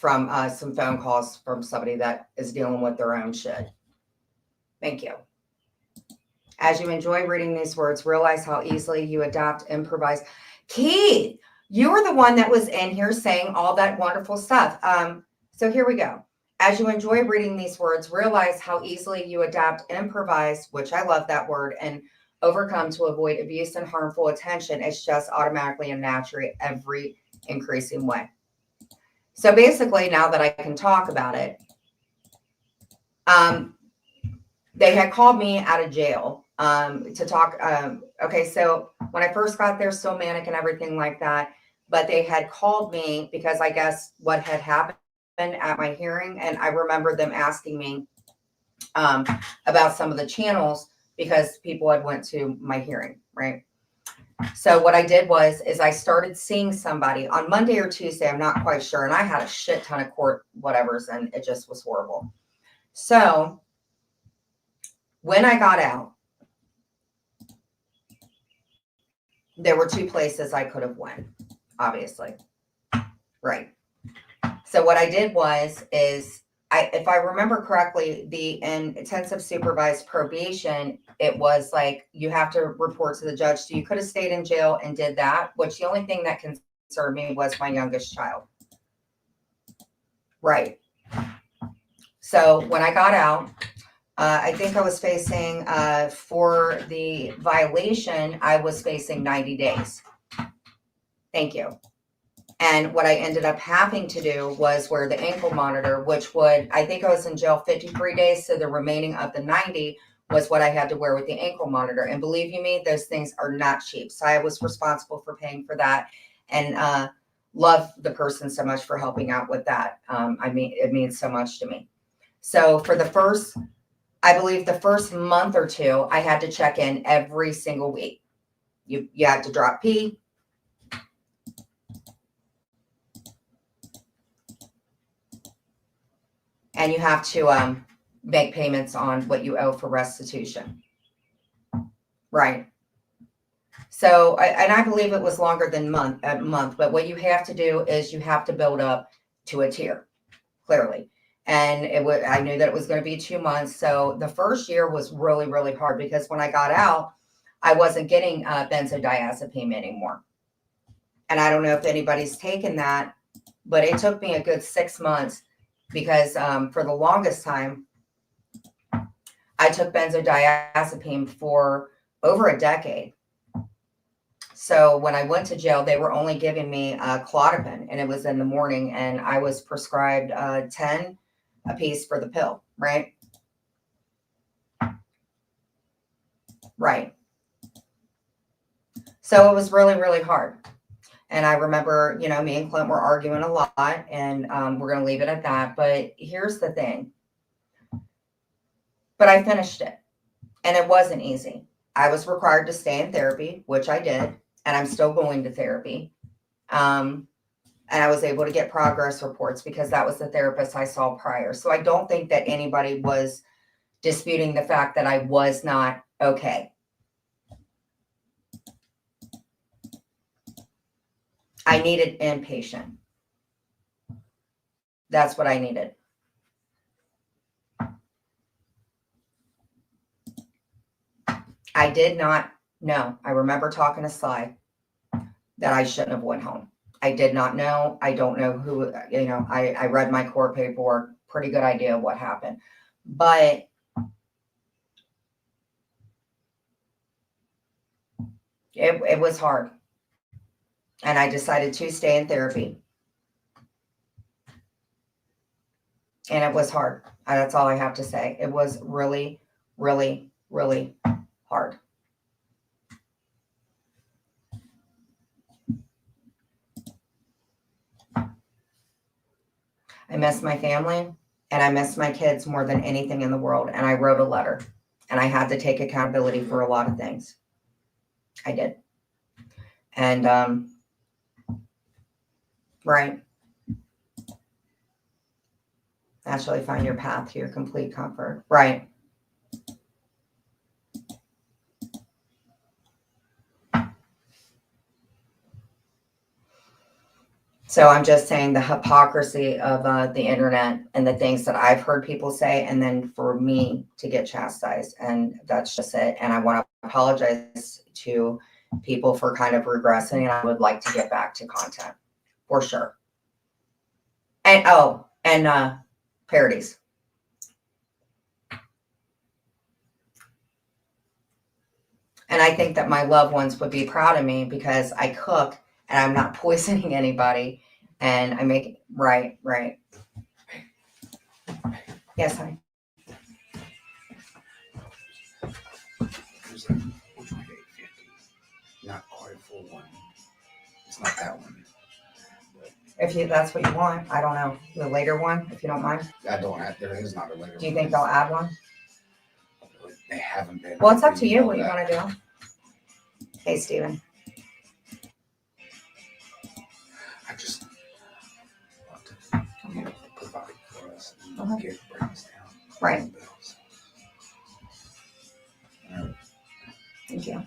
from some phone calls from somebody that is dealing with their own shit. Thank you. As you enjoy reading these words, realize how easily you adapt, improvise. Keith, you were the one that was in here saying all that wonderful stuff. So here we go. As you enjoy reading these words, realize how easily you adapt, improvise, which I love that word, and overcome to avoid abuse and harmful attention. It's just automatically and naturally every increasing way. So basically, now that I can talk about it, they had called me out of jail to talk. Okay, so when I first got there, so manic and everything like that, but they had called me because I guess what had happened at my hearing, and I remember them asking me about some of the channels because people had went to my hearing, right? So what I did is I started seeing somebody on Monday or Tuesday, I'm not quite sure, and I had a shit ton of court whatevers, and it just was horrible. So when I got out, there were two places I could have went, obviously. Right. So what I did is if I remember correctly, in intensive supervised probation, it was like you have to report to the judge. So you could have stayed in jail and did that, which the only thing that concerned me was my youngest child. Right. So when I got out, I think I was facing, for the violation, I was facing 90 days. Thank you. And what I ended up having to do was wear the ankle monitor, which I think I was in jail 53 days. So the remaining of the 90 was what I had to wear with the ankle monitor. And believe you me, those things are not cheap. So I was responsible for paying for that, and love the person so much for helping out with that. It means so much to me. So for I believe the first month or two, I had to check in every single week. You had to drop pee. And you have to make payments on what you owe for restitution. Right. So, I believe it was longer than a month, but what you have to do is you have to build up to a tier, clearly. And I knew that it was going to be 2 months. So the first year was really, really hard because when I got out, I wasn't getting benzodiazepine anymore. And I don't know if anybody's taken that, but it took me a good 6 months because for the longest time, I took benzodiazepine for over a decade. So when I went to jail, they were only giving me clonopin, and it was in the morning, and I was prescribed 10 a piece for the pill, right? Right. So it was really, really hard. And I remember, me and Clint were arguing a lot, and we're going to leave it at that. But here's the thing. But I finished it, and it wasn't easy. I was required to stay in therapy, which I did, and I'm still going to therapy. And I was able to get progress reports because that was the therapist I saw prior. So I don't think that anybody was disputing the fact that I was not okay. I needed inpatient. That's what I needed. I did not know. I remember talking to Sly that I shouldn't have went home. I did not know. I don't know who, I read my court paperwork, pretty good idea of what happened. But it was hard. And I decided to stay in therapy. And it was hard. That's all I have to say. It was really, really, really hard. I miss my family, and I miss my kids more than anything in the world. And I wrote a letter, and I had to take accountability for a lot of things. I did. And, right. Naturally find your path to your complete comfort. Right. So I'm just saying the hypocrisy of the internet and the things that I've heard people say, and then for me to get chastised, and that's just it. And I want to apologize to people for kind of regressing, and I would like to get back to content for sure. And parodies. And I think that my loved ones would be proud of me because I cook and I'm not poisoning anybody, and I make it right. Yes, honey. There's a, which one? 850. Not quite a full one. It's not that one. If that's what you want, I don't know. The later one, if you don't mind. I don't have. There is not a later one. Do you think they'll add one? They haven't been. Well, it's up to you what you want to do. Hey, Steven. I just want to provide for us and get brings down. Right. Thank you.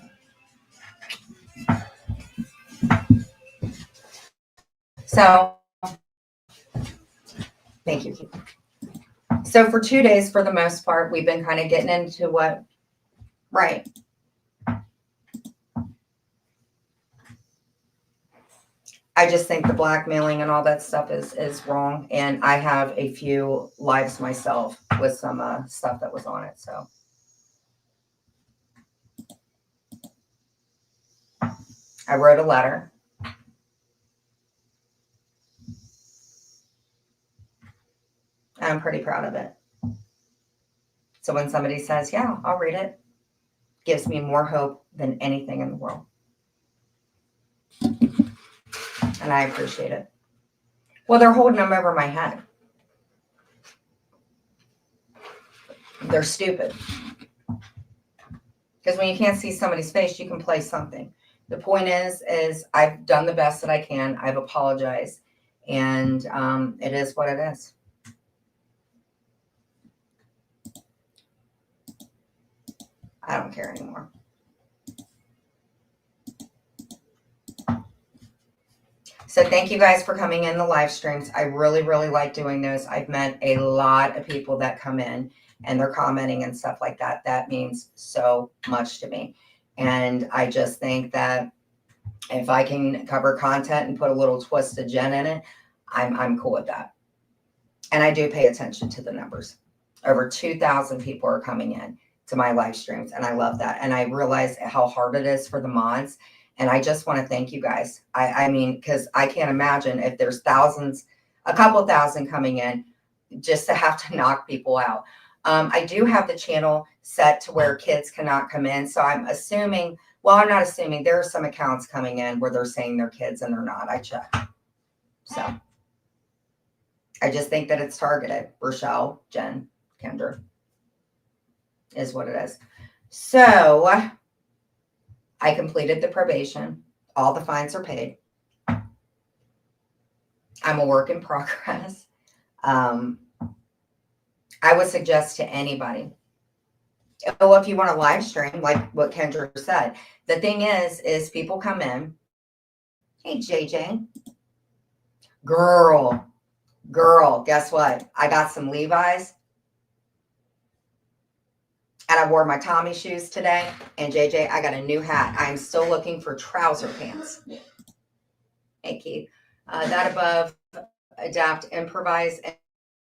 So, thank you. So for 2 days, for the most part, we've been kind of getting into what, right. I just think the blackmailing and all that stuff is wrong. And I have a few lives myself with some stuff that was on it. So I wrote a letter. And I'm pretty proud of it. So when somebody says, yeah, I'll read it, gives me more hope than anything in the world. And I appreciate it. Well, they're holding them over my head. They're stupid. Because when you can't see somebody's face, you can play something. The point is I've done the best that I can. I've apologized. And it is what it is. I don't care anymore. So thank you guys for coming in the live streams. I really, really like doing those. I've met a lot of people that come in and they're commenting and stuff like that. That means so much to me. And I just think that if I can cover content and put a little twist of Jen in it, I'm cool with that. And I do pay attention to the numbers. Over 2,000 people are coming in to my live streams, and I love that. And I realize how hard it is for the mods. And I just want to thank you guys. I mean, because I can't imagine if there's thousands, a couple thousand coming in, just to have to knock people out. I do have the channel set to where kids cannot come in. So I'm assuming, well, I'm not assuming, there are some accounts coming in where they're saying they're kids and they're not. I checked. So I just think that it's targeted. Rochelle, Jen, Kendra is what it is. So I completed the probation. All the fines are paid. I'm a work in progress. I would suggest to anybody, oh, if you want to live stream, like what Kendra said, the thing is people come in. Hey, JJ. Girl, guess what? I got some Levi's. And I wore my Tommy shoes today. And JJ, I got a new hat. I'm still looking for trouser pants. Hey, Keith. That above, adapt, improvise,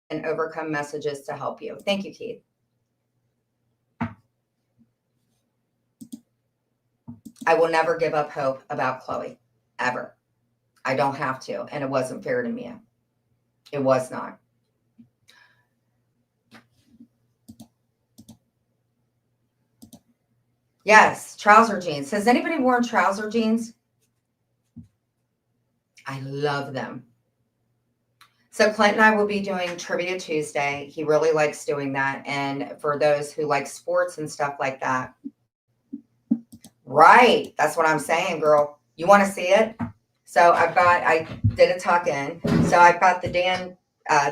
and overcome messages to help you. Thank you, Keith. I will never give up hope about Chloe, ever. I don't have to. And it wasn't fair to Mia. It was not. Yes, trouser jeans. Has anybody worn trouser jeans? I love them. So Clint and I will be doing Trivia Tuesday. He really likes doing that. And for those who like sports and stuff like that. Right. That's what I'm saying, girl. You want to see it? So I did a tuck in. So I've got the Dan,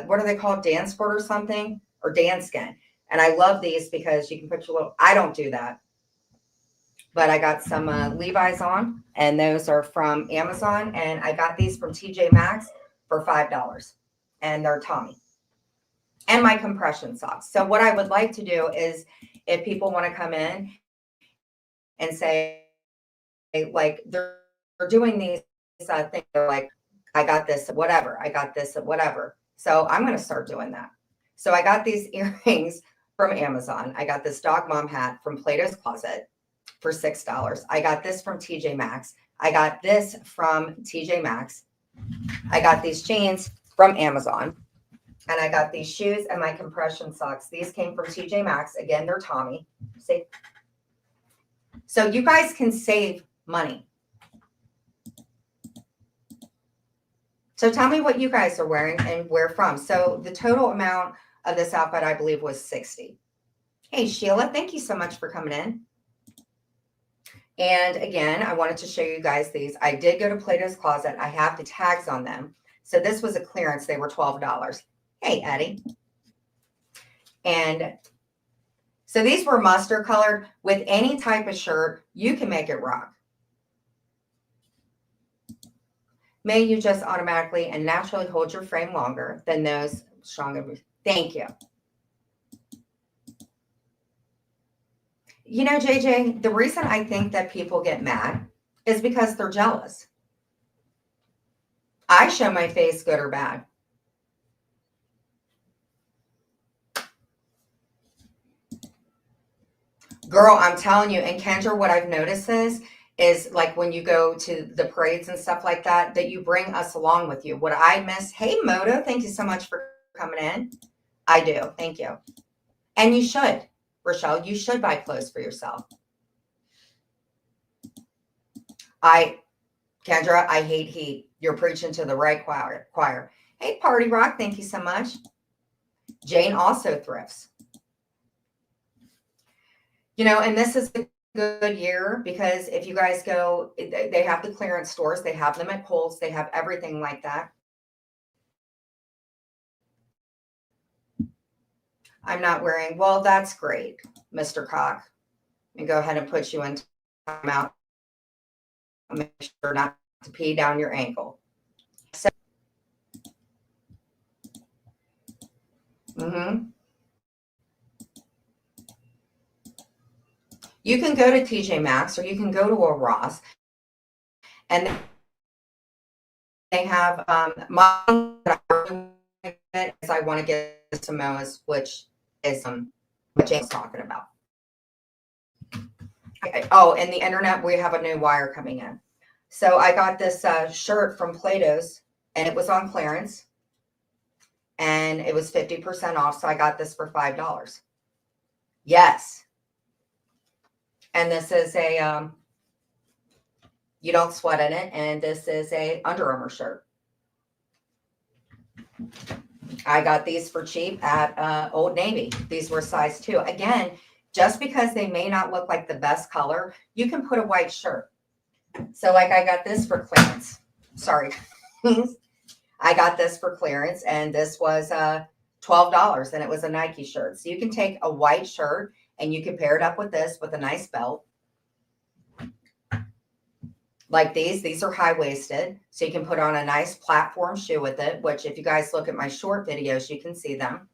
what are they called? Dan Sport or something? Or Dan Skin. And I love these because you can put your little, I don't do that. but I got some Levi's on, and those are from Amazon. And I got these from TJ Maxx for $5, and they're Tommy. And my compression socks. So what I would like to do is, if people want to come in and say, like, they're doing these things, they're like, I got this at whatever, I got this at whatever. So I'm going to start doing that. So I got these earrings from Amazon. I got this dog mom hat from Plato's Closet for $6. I got this from TJ Maxx. I got this from TJ Maxx. I got these jeans from Amazon. And I got these shoes and my compression socks. These came from TJ Maxx. Again, they're Tommy. See? So you guys can save money. So tell me what you guys are wearing and where from. So the total amount of this outfit, I believe, was $60. Hey, Sheila, thank you so much for coming in. And again, I wanted to show you guys these. I did go to Plato's Closet. I have the tags on them. So this was a clearance. They were $12. Hey, Eddie. And so these were mustard colored. With any type of shirt, you can make it rock. May you just automatically and naturally hold your frame longer than those stronger. Thank you. You know, JJ, the reason I think that people get mad is because they're jealous. I show my face, good or bad. Girl, I'm telling you, and Kendra, what I've noticed is like when you go to the parades and stuff like that, that you bring us along with you. What I miss, hey, Moto, thank you so much for coming in. I do. Thank you. And you should, Rochelle, you should buy clothes for yourself. Kendra, I hate heat. You're preaching to the right choir. Hey, Party Rock, thank you so much. Jane also thrifts. You know, and this is a good year because if you guys go, they have the clearance stores. They have them at Kohl's. They have everything like that. I'm not wearing, well, that's great, Mr. Cock. And go ahead and put you in timeout. Make sure not to pee down your ankle. So, you can go to TJ Maxx or you can go to a Ross, and they have mine that I want to get Samoa's, which is what James talking about. Oh, and the internet, we have a new wire coming in. So I got this shirt from Plato's, and it was on clearance, and it was 50% off. So I got this for $5. Yes. And this is a, you don't sweat in it. And this is a Under Armour shirt. I got these for cheap at Old Navy. These were size 2. Again, just because they may not look like the best color, you can put a white shirt. So like I got this for clearance. Sorry. I got this for clearance, and this was $12, and it was a Nike shirt. So you can take a white shirt and you can pair it up with this with a nice belt. Like these are high-waisted, so you can put on a nice platform shoe with it, which if you guys look at my short videos, you can see them.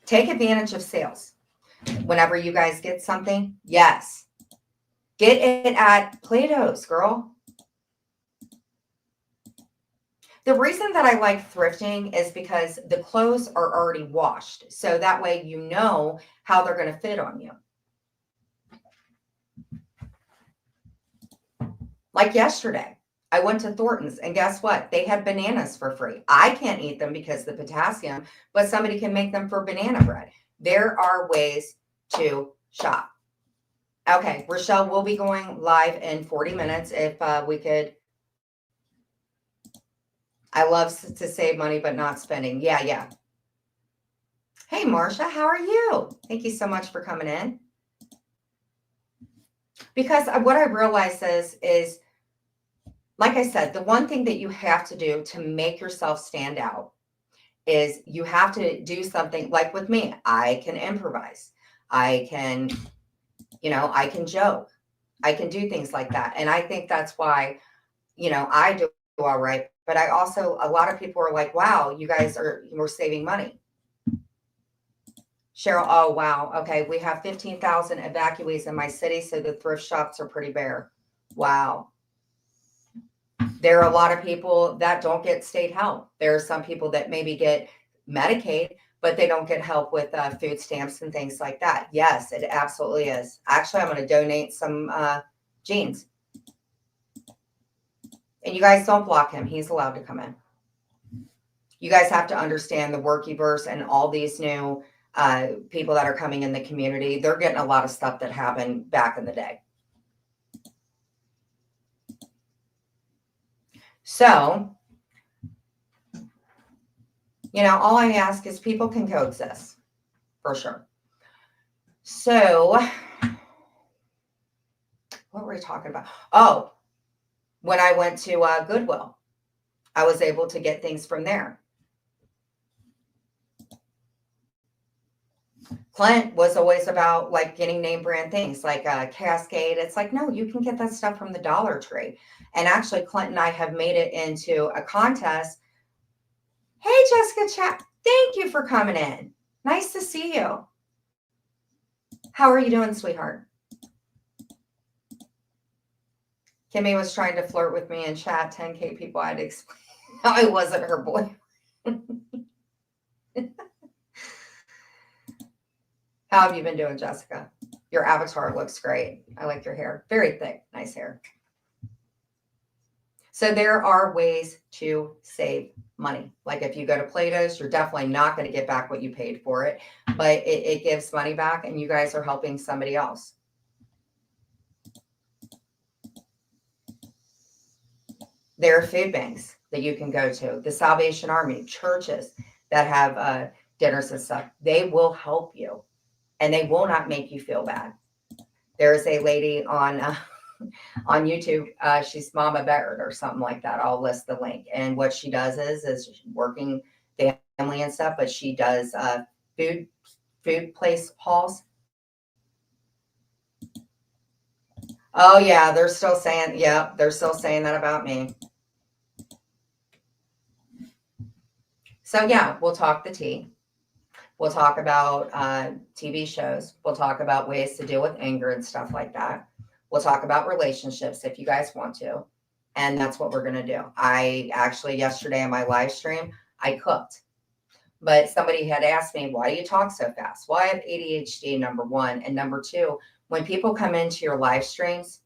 Take advantage of sales. Whenever you guys get something, yes. Get it at Plato's, girl. The reason that I like thrifting is because the clothes are already washed. So that way you know how they're going to fit on you. Like yesterday, I went to Thornton's, and guess what? They had bananas for free. I can't eat them because of the potassium, but somebody can make them for banana bread. There are ways to shop. Okay, Rochelle, we'll be going live in 40 minutes if we could. I love to save money, but not spending. Yeah. Hey, Marsha, how are you? Thank you so much for coming in. Because what I realize is, like I said, the one thing that you have to do to make yourself stand out is you have to do something like with me. I can improvise. I can I can joke. I can do things like that. And I think that's why, I do all right. But I also, a lot of people are like, wow, we're saving money. Cheryl, oh, wow. Okay. We have 15,000 evacuees in my city. So the thrift shops are pretty bare. Wow. There are a lot of people that don't get state help. There are some people that maybe get Medicaid, but they don't get help with food stamps and things like that. Yes, it absolutely is. Actually, I'm going to donate some jeans. And you guys don't block him. He's allowed to come in. You guys have to understand the workyverse and all these new people that are coming in the community. They're getting a lot of stuff that happened back in the day. So, all I ask is people can coexist, for sure. So, what were we talking about? Oh, when I went to Goodwill, I was able to get things from there. Clint was always about like getting name brand things like Cascade. It's like, no, you can get that stuff from the Dollar Tree. And actually, Clint and I have made it into a contest. Hey, Jessica Chat, thank you for coming in. Nice to see you. How are you doing, sweetheart? Kimmy was trying to flirt with me in chat. 10K people. I had to explain how I wasn't her boy. How have you been doing, Jessica? Your avatar looks great. I like your hair. Very thick. Nice hair. So there are ways to save money. Like if you go to Plato's, you're definitely not going to get back what you paid for it, but it gives money back and you guys are helping somebody else. There are food banks that you can go to, the Salvation Army, churches that have dinners and stuff. They will help you and they will not make you feel bad. There's a lady on YouTube. She's Mama Baird or something like that. I'll list the link. And what she does is working family and stuff, but she does food place hauls. Oh yeah, they're still saying that about me. So yeah, we'll talk the tea. We'll talk about TV shows. We'll talk about ways to deal with anger and stuff like that. We'll talk about relationships if you guys want to. And that's what we're going to do. I actually, yesterday on my live stream, I cooked. But somebody had asked me, why do you talk so fast? Well, I have ADHD, number one. And number two, when people come into your live streams,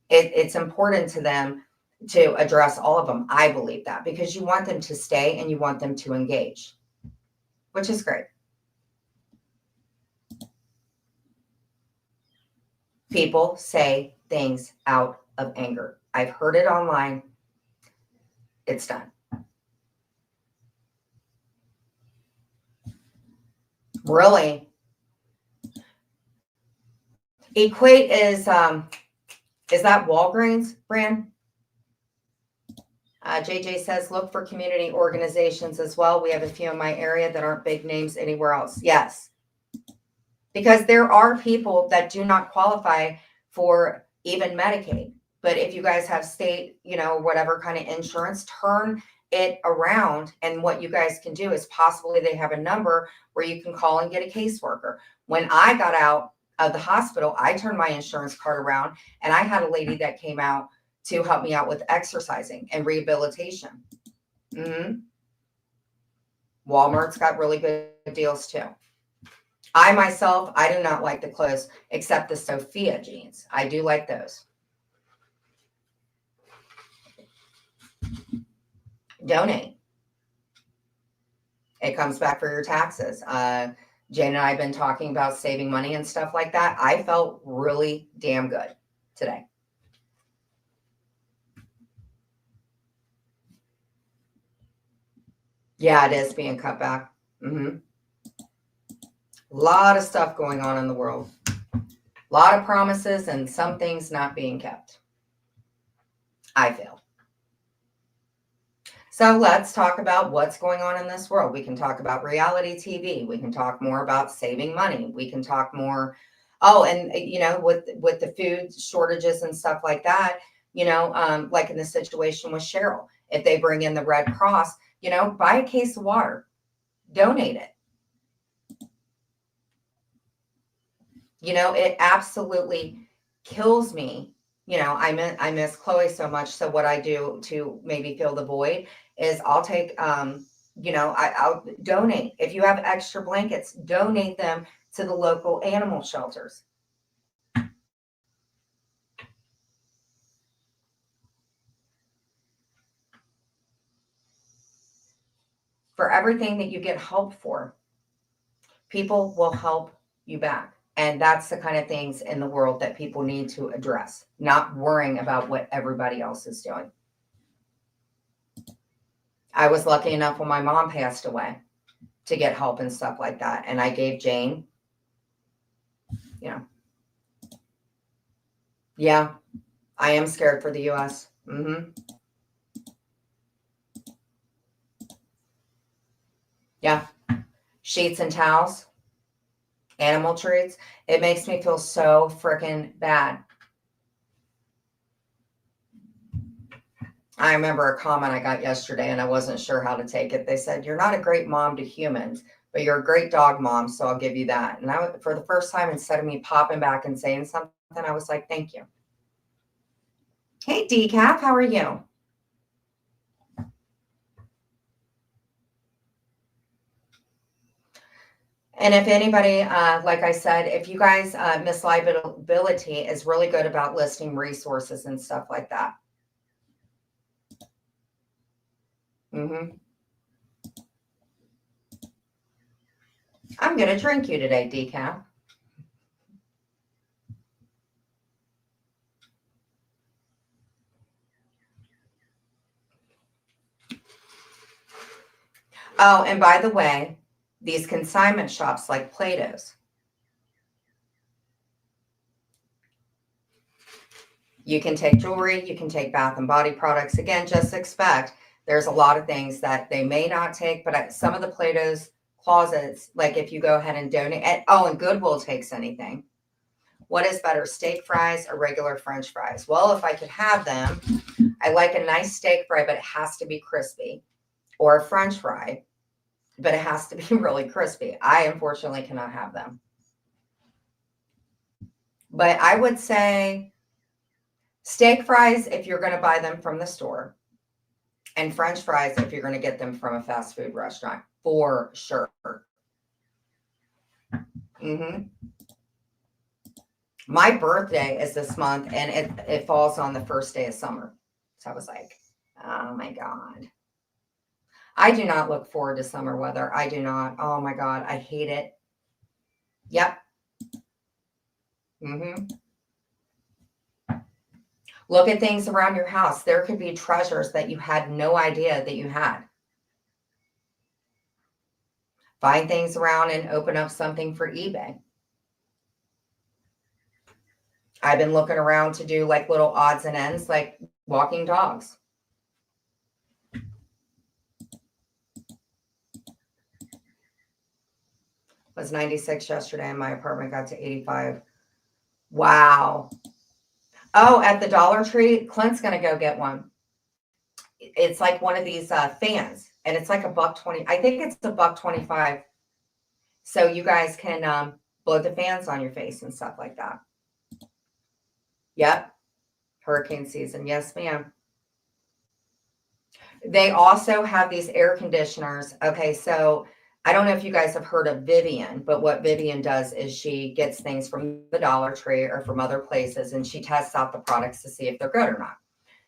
it's important to them to address all of them. I believe that because you want them to stay and you want them to engage, which is great. People say things out of anger. I've heard it online. It's done. Really? Equate is that Walgreens brand? JJ says, look for community organizations as well. We have a few in my area that aren't big names anywhere else. Yes. Because there are people that do not qualify for even Medicaid. But if you guys have state, whatever kind of insurance, turn it around. And what you guys can do is possibly they have a number where you can call and get a caseworker. When I got out of the hospital, I turned my insurance card around and I had a lady that came out to help me out with exercising and rehabilitation. Walmart's got really good deals too. I myself, I do not like the clothes except the Sophia jeans. I do like those. Donate. It comes back for your taxes. Jane and I have been talking about saving money and stuff like that. I felt really damn good today. Yeah, it is being cut back. A lot of stuff going on in the world. A lot of promises and some things not being kept. I feel. So let's talk about what's going on in this world. We can talk about reality TV. We can talk more about saving money. We can talk more. Oh, and with the food shortages and stuff like that, like in the situation with Cheryl, if they bring in the Red Cross, buy a case of water, donate it. It absolutely kills me. I miss Chloe so much. So what I do to maybe fill the void is I'll take, I'll donate. If you have extra blankets, donate them to the local animal shelters. For everything that you get help for, people will help you back. And that's the kind of things in the world that people need to address, not worrying about what everybody else is doing. I was lucky enough when my mom passed away to get help and stuff like that. And I gave Jane, yeah, I am scared for the US. Yeah. Sheets and towels, animal treats. It makes me feel so freaking bad. I remember a comment I got yesterday and I wasn't sure how to take it. They said, "You're not a great mom to humans, but you're a great dog mom, so I'll give you that." And for the first time, instead of me popping back and saying something, I was like, "Thank you." Hey, Decaf, how are you? And if anybody, like I said, if you guys, Miss Liability is really good about listing resources and stuff like that. I'm going to drink you today, Decaf. Oh, and by the way, these consignment shops like Plato's, you can take jewelry, you can take bath and body products. Again, just expect there's a lot of things that they may not take, but some of the Plato's closets, like if you go ahead and donate, and Goodwill takes anything. What is better, steak fries or regular French fries? Well, if I could have them, I like a nice steak fry, but it has to be crispy, or a French fry, but it has to be really crispy. I unfortunately cannot have them. But I would say steak fries if you're going to buy them from the store, and French fries if you're going to get them from a fast food restaurant, for sure. My birthday is this month, and it falls on the first day of summer. So I was like, oh my God. I do not look forward to summer weather. I do not. Oh my God. I hate it. Yep. Look at things around your house. There could be treasures that you had no idea that you had. Find things around and open up something for eBay. I've been looking around to do like little odds and ends, like walking dogs. It was 96 yesterday and my apartment got to 85. Wow. Oh, at the Dollar Tree, Clint's going to go get one. It's like one of these fans, and it's like $1.20. I think it's $1.25. So you guys can blow the fans on your face and stuff like that. Yep. Hurricane season. Yes, ma'am. They also have these air conditioners. Okay, so I don't know if you guys have heard of Vivian, but what Vivian does is she gets things from the Dollar Tree or from other places, and she tests out the products to see if they're good or not.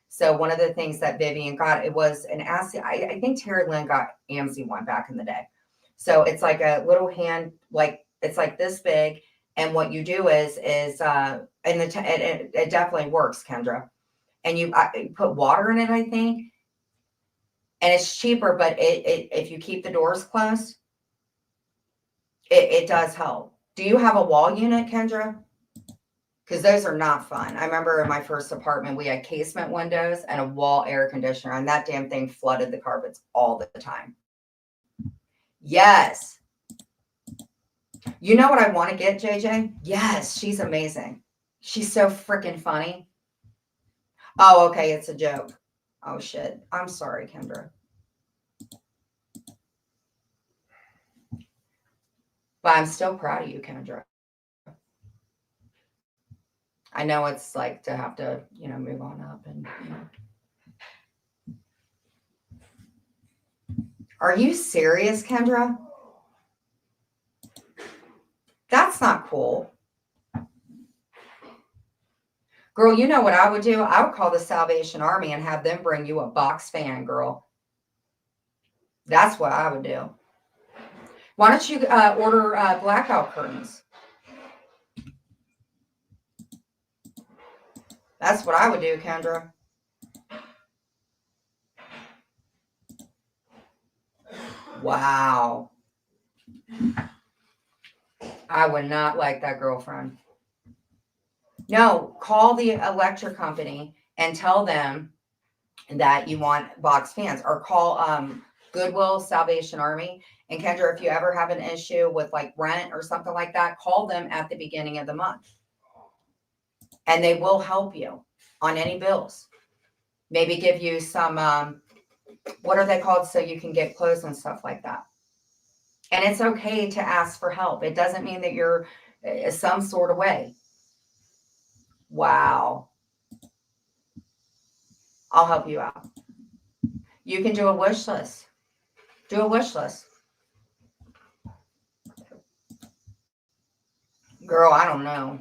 So one of the things that Vivian got, it was an acid. I think Terry Lynn got AMC one back in the day. So it's like a little hand, like it's like this big. And what you do is and it definitely works, Kendra. And you put water in it, I think, and it's cheaper. But if you keep the doors closed, it does help. Do you have a wall unit, Kendra? Because those are not fun. I remember in my first apartment, we had casement windows and a wall air conditioner, and that damn thing flooded the carpets all the time. Yes. You know what I want to get, JJ? Yes, she's amazing. She's so freaking funny. Oh, okay, it's a joke. Oh, shit. I'm sorry, Kendra. But I'm still proud of you, Kendra. I know it's like to have to, move on up and, Are you serious, Kendra? That's not cool. Girl, you know what I would do? I would call the Salvation Army and have them bring you a box fan, girl. That's what I would do. Why don't you order blackout curtains? That's what I would do, Kendra. Wow. I would not like that girlfriend. No, call the electric company and tell them that you want box fans, or call Goodwill, Salvation Army. And Kendra, if you ever have an issue with like rent or something like that, call them at the beginning of the month. And they will help you on any bills. Maybe give you some, what are they called? So you can get clothes and stuff like that. And it's okay to ask for help. It doesn't mean that you're some sort of way. Wow. I'll help you out. You can do a wish list. Do a wish list. Girl, I don't know.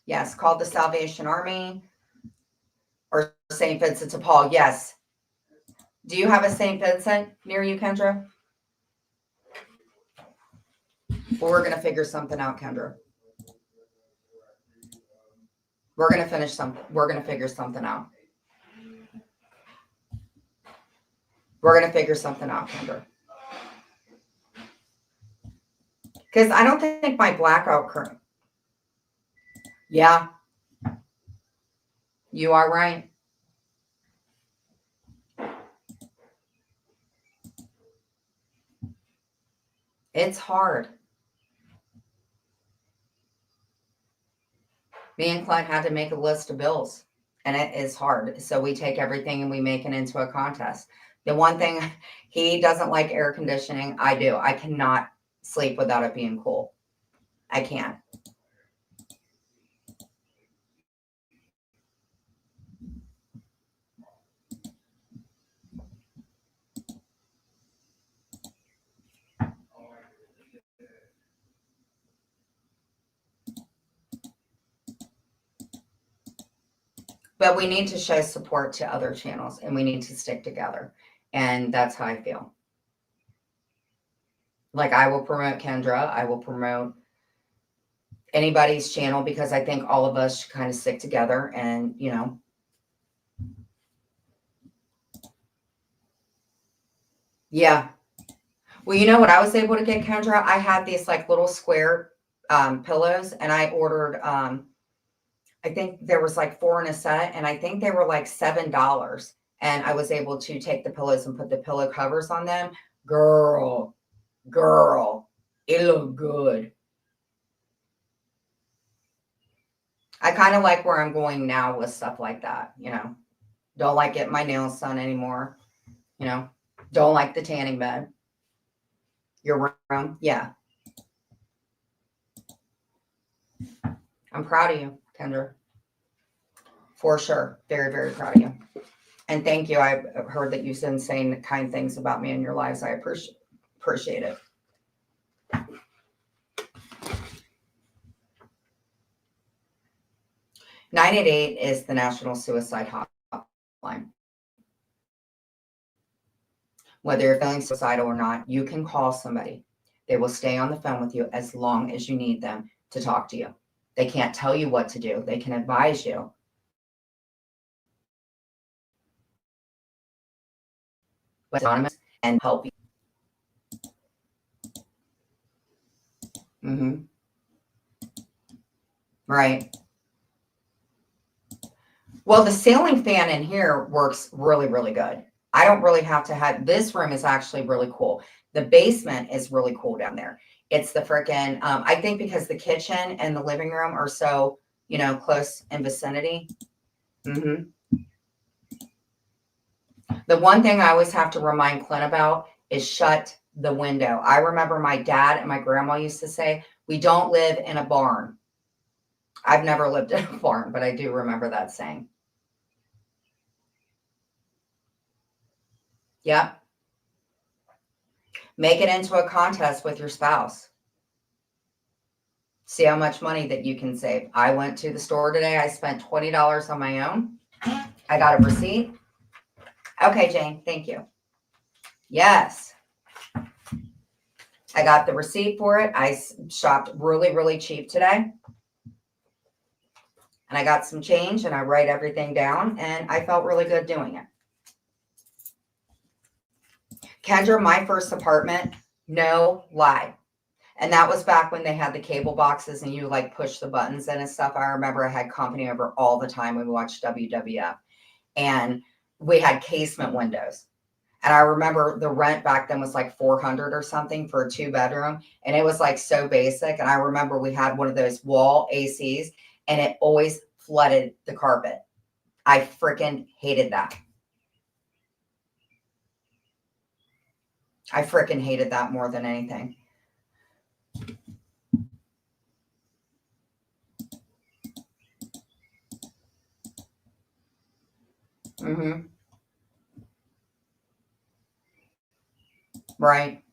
Yes, call the Salvation Army or St. Vincent de Paul. Yes. Do you have a St. Vincent near you, Kendra? Well, we're going to figure something out, Kendra. We're going to figure something out. We're going to figure something out, Kendra. Because I don't think my blackout curtain. Yeah. You are right. It's hard. Me and Clint had to make a list of bills, and it is hard. So we take everything and we make it into a contest. The one thing, he doesn't like air conditioning. I do. I cannot sleep without it being cool. I can't. But we need to show support to other channels, and we need to stick together. And that's how I feel. Like, I will promote Kendra. I will promote anybody's channel, because I think all of us should kind of stick together and, Yeah. Well, you know what I was able to get, Kendra? I had these like little square pillows, and I ordered, I think there was like 4 in a set, and I think they were like $7. And I was able to take the pillows and put the pillow covers on them. Girl, it looked good. I kind of like where I'm going now with stuff like that, Don't like getting my nails done anymore, Don't like the tanning bed. Your room, yeah. I'm proud of you, Kendra. For sure. Very, very proud of you. And thank you. I've heard that you've been saying kind things about me in your lives. I appreciate it. (988) is the National Suicide Hotline. Whether you're feeling suicidal or not, you can call somebody. They will stay on the phone with you as long as you need them to talk to you. They can't tell you what to do. They can advise you. But anonymous and help you. Right. Well, the ceiling fan in here works really, really good. I don't really have to have, this room is actually really cool. The basement is really cool down there. It's the freaking, I think because the kitchen and the living room are so, close in vicinity. The one thing I always have to remind Clint about is shut the window. I remember my dad and my grandma used to say, we don't live in a barn. I've never lived in a barn, but I do remember that saying. Yep. Make it into a contest with your spouse. See how much money that you can save. I went to the store today. I spent $20 on my own. I got a receipt. Okay, Jane, thank you. Yes. I got the receipt for it. I shopped really, really cheap today. And I got some change and I write everything down and I felt really good doing it. Kendra, my first apartment, no lie. And that was back when they had the cable boxes and you like push the buttons in and stuff. I remember I had company over all the time when we watched WWF. And we had casement windows. And I remember the rent back then was like $400 or something for a 2-bedroom. And it was like so basic. And I remember we had one of those wall ACs and it always flooded the carpet. I freaking hated that. I freaking hated that more than anything. Right.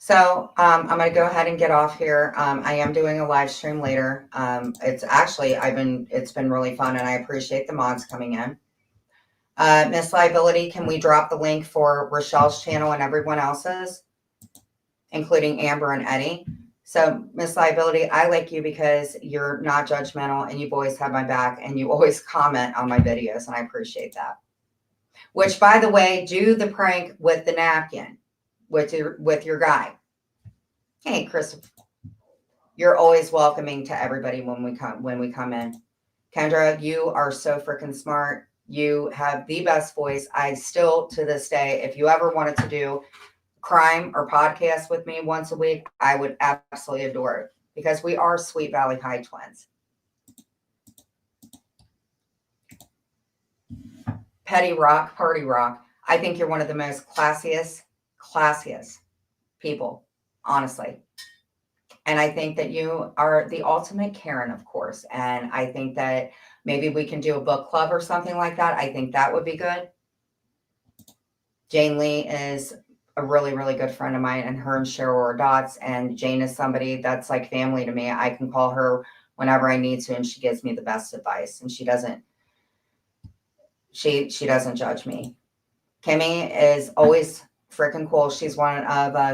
So I'm going to go ahead and get off here. I am doing a live stream later. It's been really fun and I appreciate the mods coming in. Miss Liability, can we drop the link for Rochelle's channel and everyone else's, including Amber and Eddie? So Miss Liability, I like you because you're not judgmental and you've always had my back and you always comment on my videos and I appreciate that. Which, by the way, do the prank with the napkin with your guy. Hey, Christopher, you're always welcoming to everybody when we come in. Kendra, you are so freaking smart. You have the best voice. I still, to this day, if you ever wanted to do crime or podcast with me once a week, I would absolutely adore it because we are Sweet Valley High twins. Petty Rock, Party Rock. I think you're one of the most classiest people, honestly. And I think that you are the ultimate Karen, of course. And I think that maybe we can do a book club or something like that. I think that would be good. Jane Lee is a really, really good friend of mine, and her and Cheryl are dots. And Jane is somebody that's like family to me. I can call her whenever I need to, and she gives me the best advice. And she doesn't judge me. Kimmy is always freaking cool. She's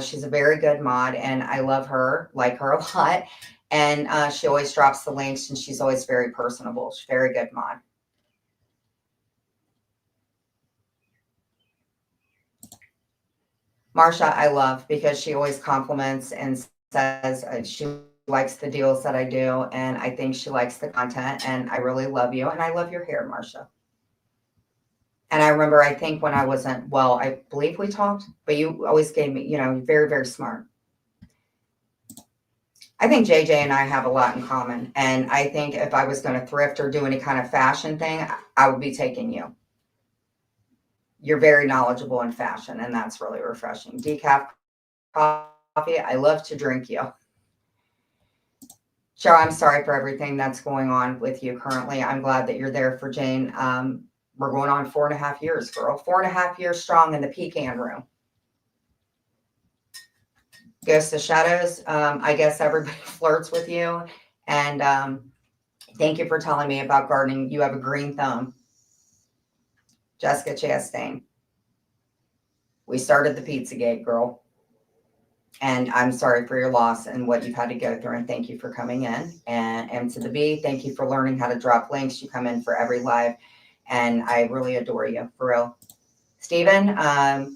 she's a very good mod and I love her, like her a lot. And she always drops the links and she's always very personable. She's a very good mod. Marsha, I love because she always compliments and says she likes the deals that I do. And I think she likes the content and I really love you. And I love your hair, Marsha. And I remember, I think when I wasn't well, I believe we talked, but you always gave me, very, very smart. I think JJ and I have a lot in common. And I think if I was going to thrift or do any kind of fashion thing, I would be taking you. You're very knowledgeable in fashion, and that's really refreshing. Decaf coffee, I love to drink you. Cheryl, I'm sorry for everything that's going on with you currently. I'm glad that you're there for Jane. We're going on 4.5 years, girl. 4.5 years strong in the pecan room. Ghost of Shadows. I guess everybody flirts with you. And thank you for telling me about gardening. You have a green thumb. Jessica Chastain. We started the Pizzagate, girl. And I'm sorry for your loss and what you've had to go through. And thank you for coming in. And M to the B, thank you for learning how to drop links. You come in for every live. And I really adore you, for real. Stephen, I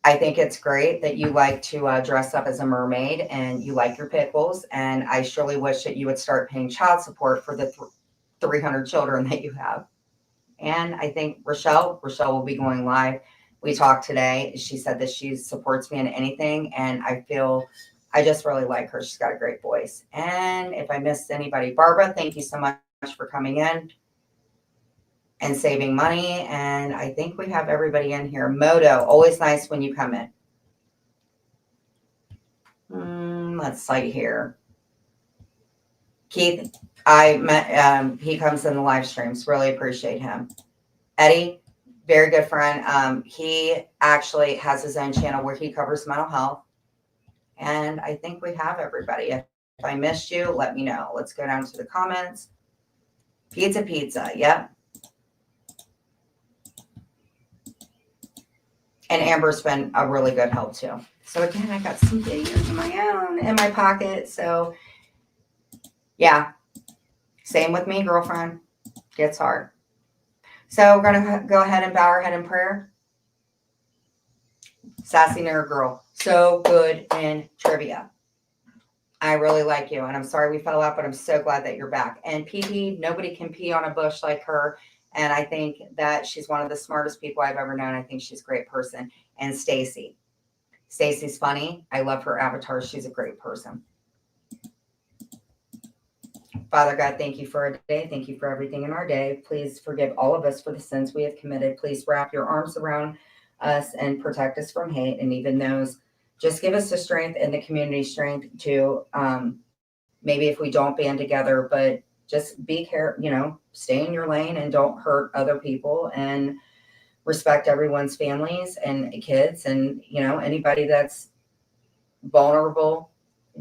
think it's great that you like to dress up as a mermaid and you like your pickles. And I surely wish that you would start paying child support for the 300 children that you have. And I think Rochelle will be going live we talked today. She said that she supports me in anything, and I just really like her. She's got a great voice. And if I missed anybody, Barbara, thank you so much for coming in and saving money. And I think we have everybody in here. Moto, always nice when you come in. Let's see here. Keith, I met, he comes in the live streams. Really appreciate him. Eddie, very good friend. He actually has his own channel where he covers mental health. And I think we have everybody. If I missed you, let me know. Let's go down to the comments. Pizza. Yep. And Amber's been a really good help too. So again, I got some videos of my own in my pocket. So yeah, same with me, girlfriend. Gets hard. So we're going to go ahead and bow our head in prayer. Sassy nerd girl. So good in trivia. I really like you. And I'm sorry we fell out, but I'm so glad that you're back. And PP, nobody can pee on a bush like her. And I think that she's one of the smartest people I've ever known. I think she's a great person. And Stacy. Stacy's funny. I love her avatar. She's a great person. Father God, thank you for our day. Thank you for everything in our day. Please forgive all of us for the sins we have committed. Please wrap your arms around us and protect us from hate and even those. Just give us the strength and the community strength to maybe if we don't band together, but just be careful, stay in your lane and don't hurt other people and respect everyone's families and kids and, anybody that's vulnerable.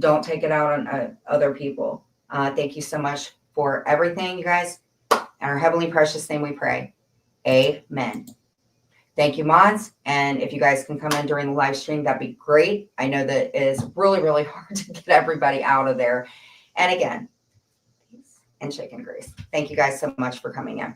Don't take it out on other people. Thank you so much for everything, you guys. In our heavenly precious name we pray. Amen. Thank you, mods. And if you guys can come in during the live stream, that'd be great. I know that it is really, really hard to get everybody out of there. And again, peace and chicken grease. Thank you guys so much for coming in.